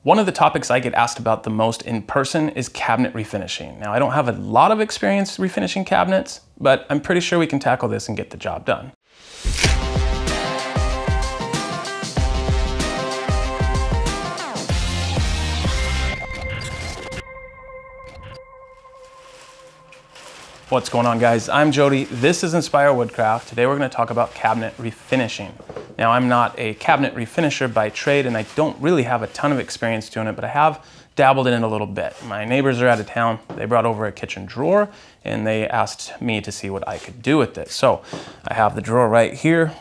One of the topics I get asked about the most in person is cabinet refinishing. Now, I don't have a lot of experience refinishing cabinets, but I'm pretty sure we can tackle this and get the job done. What's going on, guys? I'm Jody. This is Inspire Woodcraft. Today we're going to talk about cabinet refinishing. Now, I'm not a cabinet refinisher by trade, and I don't really have a ton of experience doing it, but I have dabbled in it a little bit. My neighbors are out of town. They brought over a kitchen drawer, and they asked me to see what I could do with it. So I have the drawer right here.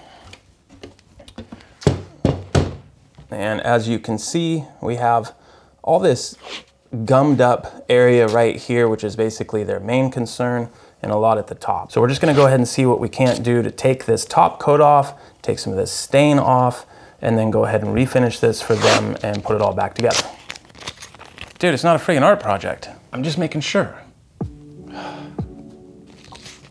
And as you can see, we have all this gummed up area right here, which is basically their main concern, and a lot at the top. So we're just gonna go ahead and see what we can't do to take this top coat off, take some of this stain off, and then go ahead and refinish this for them and put it all back together. Dude, it's not a friggin' art project. I'm just making sure.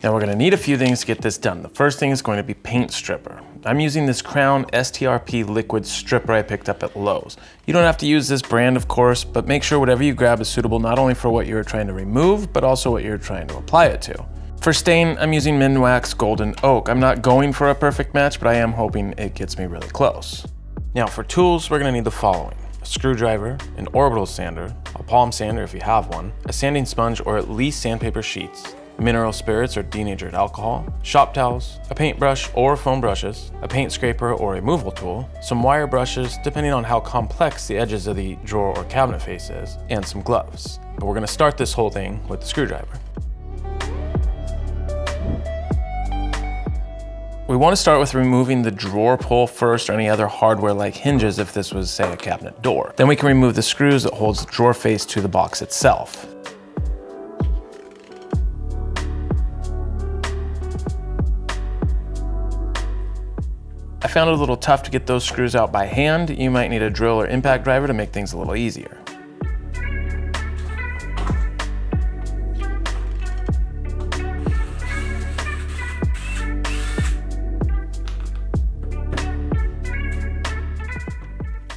Now we're gonna need a few things to get this done. The first thing is going to be paint stripper. I'm using this Crown STRP liquid stripper I picked up at Lowe's. You don't have to use this brand, of course, but make sure whatever you grab is suitable not only for what you're trying to remove, but also what you're trying to apply it to. For stain, I'm using Minwax Golden Oak. I'm not going for a perfect match, but I am hoping it gets me really close. Now for tools, we're gonna need the following: a screwdriver, an orbital sander, a palm sander if you have one, a sanding sponge or at least sandpaper sheets, mineral spirits or denatured alcohol, shop towels, a paintbrush or foam brushes, a paint scraper or removal tool, some wire brushes depending on how complex the edges of the drawer or cabinet face is, and some gloves. But we're gonna start this whole thing with the screwdriver. We want to start with removing the drawer pull first, or any other hardware like hinges if this was, say, a cabinet door. Then we can remove the screws that holds the drawer face to the box itself. I found it a little tough to get those screws out by hand. You might need a drill or impact driver to make things a little easier.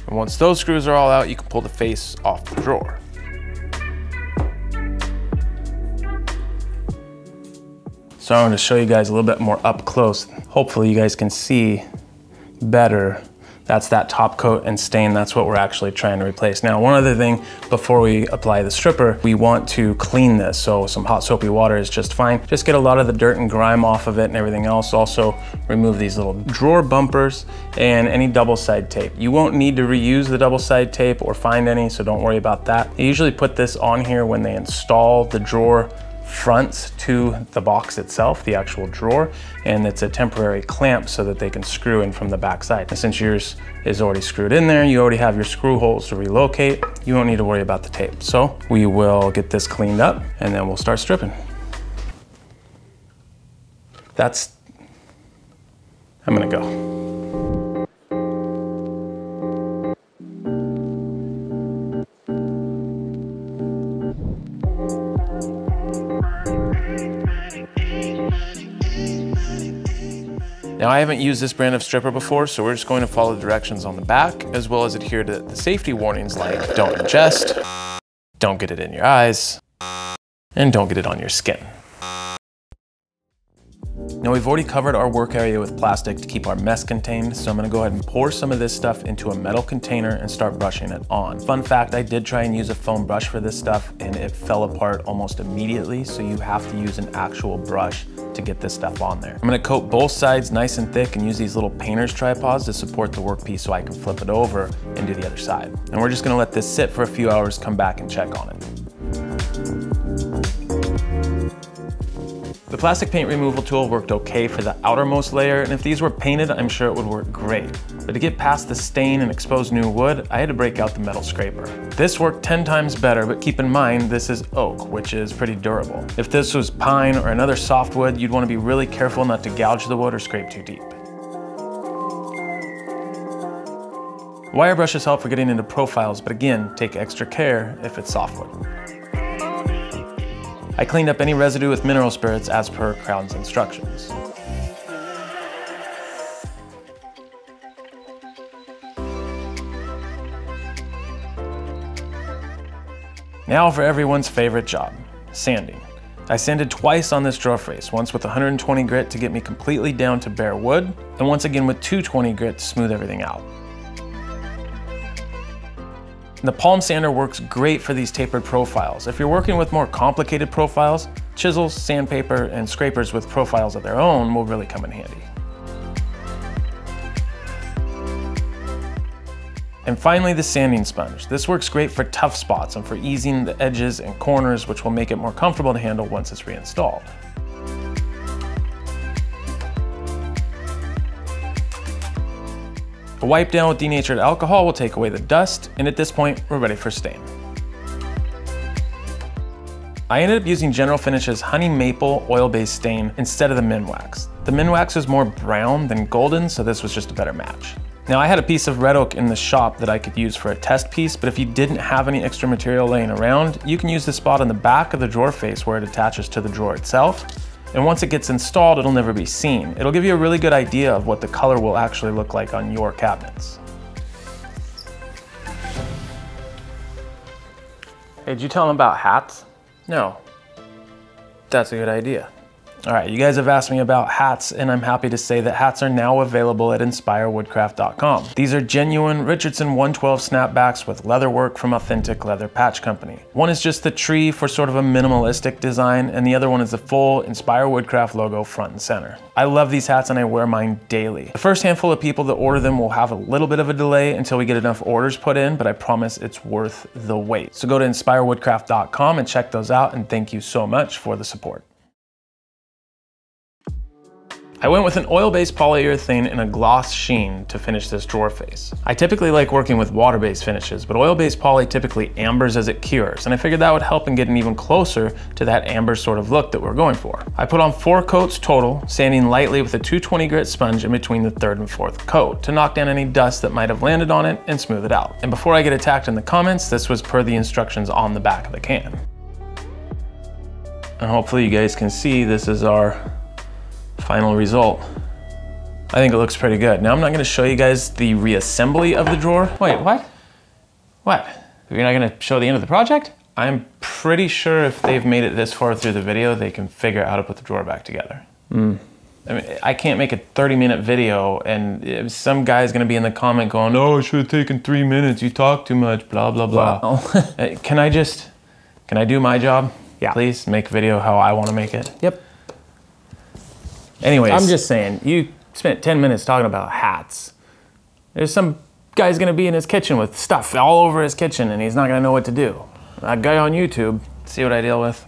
And once those screws are all out, you can pull the face off the drawer. So I'm going to show you guys a little bit more up close. Hopefully you guys can see better. That's that top coat and stain. That's what we're actually trying to replace. Now, one other thing before we apply the stripper, we want to clean this. So some hot soapy water is just fine. Just get a lot of the dirt and grime off of it and everything else. Also remove these little drawer bumpers and any double side tape. You won't need to reuse the double side tape or find any, so don't worry about that. They usually put this on here when they install the drawer fronts to the box itself, the actual drawer, and it's a temporary clamp so that they can screw in from the back side. And since yours is already screwed in there, you already have your screw holes to relocate, you won't need to worry about the tape. So we will get this cleaned up and then we'll start stripping. I'm gonna go. Now, I haven't used this brand of stripper before, so we're just going to follow the directions on the back, as well as adhere to the safety warnings like don't ingest, don't get it in your eyes, and don't get it on your skin. Now, we've already covered our work area with plastic to keep our mess contained, so I'm gonna go ahead and pour some of this stuff into a metal container and start brushing it on. Fun fact, I did try and use a foam brush for this stuff and it fell apart almost immediately, so you have to use an actual brush to get this stuff on there. I'm gonna coat both sides nice and thick and use these little painter's tripods to support the workpiece so I can flip it over and do the other side. And we're just gonna let this sit for a few hours, come back and check on it. The plastic paint removal tool worked okay for the outermost layer, and if these were painted, I'm sure it would work great. But to get past the stain and expose new wood, I had to break out the metal scraper. This worked 10 times better, but keep in mind, this is oak, which is pretty durable. If this was pine or another softwood, you'd want to be really careful not to gouge the wood or scrape too deep. Wire brushes help for getting into profiles, but again, take extra care if it's softwood. I cleaned up any residue with mineral spirits as per Crown's instructions. Now for everyone's favorite job, sanding. I sanded twice on this drawer face, once with 120 grit to get me completely down to bare wood, and once again with 220 grit to smooth everything out. The palm sander works great for these tapered profiles. If you're working with more complicated profiles, chisels, sandpaper, and scrapers with profiles of their own will really come in handy. And finally, the sanding sponge. This works great for tough spots and for easing the edges and corners, which will make it more comfortable to handle once it's reinstalled. A wipe down with denatured alcohol will take away the dust, and at this point, we're ready for stain. I ended up using General Finish's Honey Maple oil-based stain instead of the Min Wax. The Min Wax is more brown than golden, so this was just a better match. Now I had a piece of red oak in the shop that I could use for a test piece, but if you didn't have any extra material laying around, you can use the spot on the back of the drawer face where it attaches to the drawer itself. And once it gets installed, it'll never be seen. It'll give you a really good idea of what the color will actually look like on your cabinets. Hey, did you tell them about hats? No. That's a good idea. All right, you guys have asked me about hats, and I'm happy to say that hats are now available at inspirewoodcraft.com. These are genuine Richardson 112 snapbacks with leather work from Authentic Leather Patch Company. One is just the tree for sort of a minimalistic design, and the other one is the full Inspire Woodcraft logo front and center. I love these hats and I wear mine daily. The first handful of people that order them will have a little bit of a delay until we get enough orders put in, but I promise it's worth the wait. So go to inspirewoodcraft.com and check those out, and thank you so much for the support. I went with an oil-based polyurethane and a gloss sheen to finish this drawer face. I typically like working with water-based finishes, but oil-based poly typically ambers as it cures, and I figured that would help in getting even closer to that amber sort of look that we're going for. I put on 4 coats total, sanding lightly with a 220 grit sponge in between the 3rd and 4th coat to knock down any dust that might have landed on it and smooth it out. And before I get attacked in the comments, this was per the instructions on the back of the can. And hopefully you guys can see this is our final result. I think it looks pretty good. Now I'm not gonna show you guys the reassembly of the drawer. Wait, what? What? You're not gonna show the end of the project? I'm pretty sure if they've made it this far through the video, they can figure out how to put the drawer back together. I mean, I can't make a 30-minute video and some guy's gonna be in the comment going, oh, it should have taken 3 minutes, you talk too much, blah, blah, blah. Wow. Can I do my job? Yeah. Please make a video how I wanna make it. Yep. Anyways, I'm just saying, you spent 10 minutes talking about hats. There's some guy's gonna be in his kitchen with stuff all over his kitchen and he's not gonna know what to do. That guy on YouTube, see what I deal with?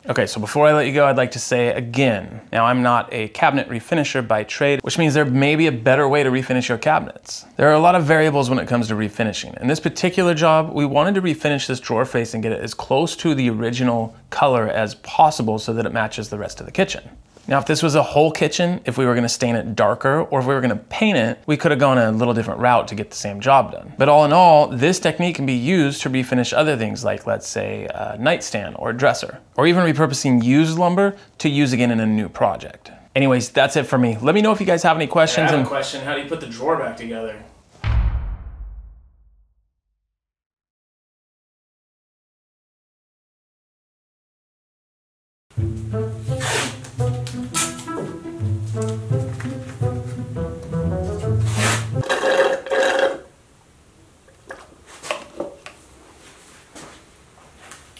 Okay, so before I let you go, I'd like to say again, now I'm not a cabinet refinisher by trade, which means there may be a better way to refinish your cabinets. There are a lot of variables when it comes to refinishing. In this particular job, we wanted to refinish this drawer face and get it as close to the original color as possible so that it matches the rest of the kitchen. Now, if this was a whole kitchen, if we were gonna stain it darker or if we were gonna paint it, we could have gone a little different route to get the same job done. But all in all, this technique can be used to refinish other things like, let's say, a nightstand or a dresser, or even repurposing used lumber to use again in a new project. Anyways, that's it for me. Let me know if you guys have any questions. I have a question. How do you put the drawer back together?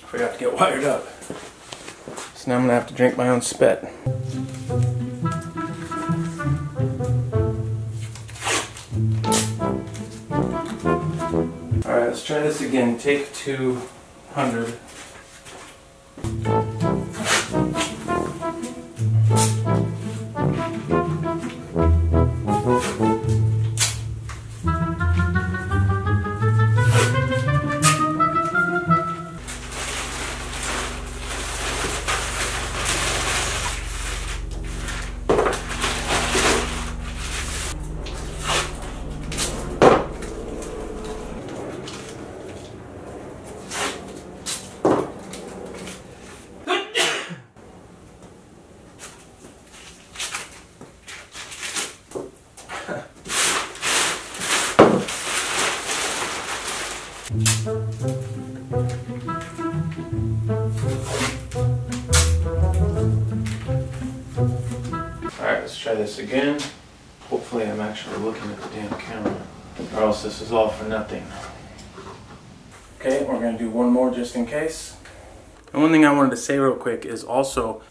Forgot to get wired up. So now I'm gonna have to drink my own spit. All right, let's try this again. Take 200. Alright, let's try this again. Hopefully I'm actually looking at the damn camera, or else this is all for nothing. Okay, we're going to do one more just in case. And one thing I wanted to say real quick is also,